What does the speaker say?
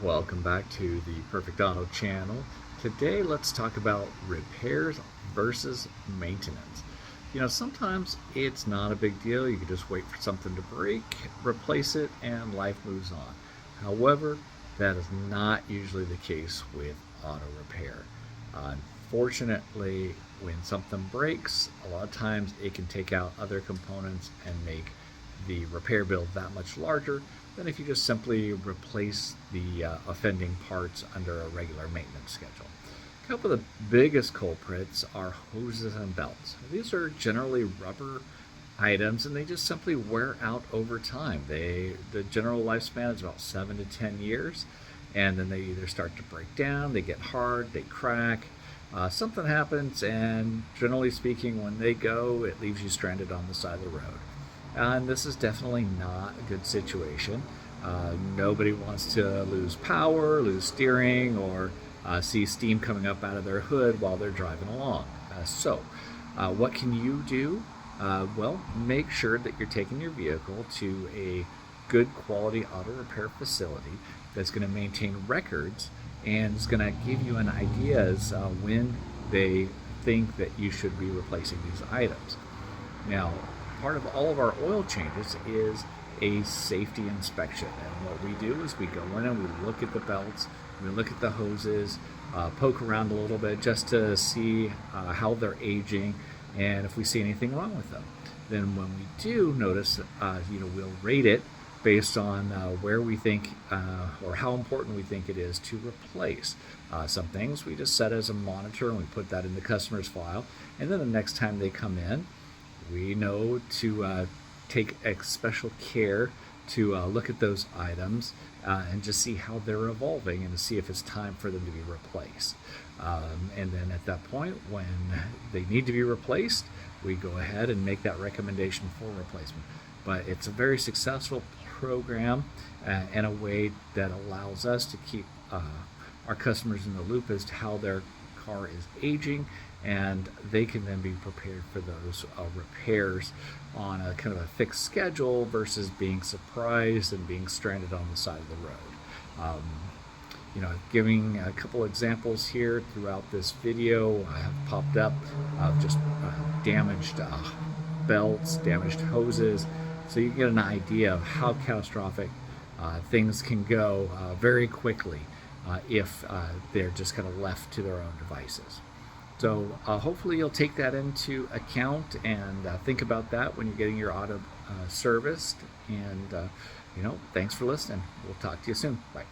Welcome back to the Perfect Auto channel. Today let's talk about repairs versus maintenance. Sometimes it's not a big deal. You can just wait for something to break, replace it, and life moves on. However, that is not usually the case with auto repair. Unfortunately, when something breaks, a lot of times it can take out other components and make the repair bill that much larger than if you just simply replace the offending parts under a regular maintenance schedule. A couple of the biggest culprits are hoses and belts. These are generally rubber items and they just simply wear out over time. The general lifespan is about 7 to 10 years, and then they either start to break down, they get hard, they crack, something happens, and generally speaking, when they go, it leaves you stranded on the side of the road. And this is definitely not a good situation. Nobody wants to lose power, lose steering, or see steam coming up out of their hood while they're driving along. What can you do? Well, make sure that you're taking your vehicle to a good quality auto repair facility that's going to maintain records and is going to give you an idea as when they think that you should be replacing these items. Now, part of all of our oil changes is a safety inspection, and what we do is we go in and we look at the belts, we look at the hoses, poke around a little bit just to see how they're aging and if we see anything wrong with them. Then when we do notice, we'll rate it based on where we think or how important we think it is to replace. Some things we just set as a monitor and we put that in the customer's file, and then the next time they come in, we know to take special care to look at those items and just see how they're evolving and to see if it's time for them to be replaced. And then at that point, when they need to be replaced, we go ahead and make that recommendation for replacement. But it's a very successful program and a way that allows us to keep our customers in the loop as to how their car is aging, and they can then be prepared for those repairs on a kind of a fixed schedule versus being surprised and being stranded on the side of the road. Giving a couple examples here throughout this video have popped up of just damaged belts, damaged hoses, so you can get an idea of how catastrophic things can go very quickly if they're just kind of left to their own devices. So hopefully you'll take that into account and think about that when you're getting your auto serviced. And thanks for listening. We'll talk to you soon. Bye.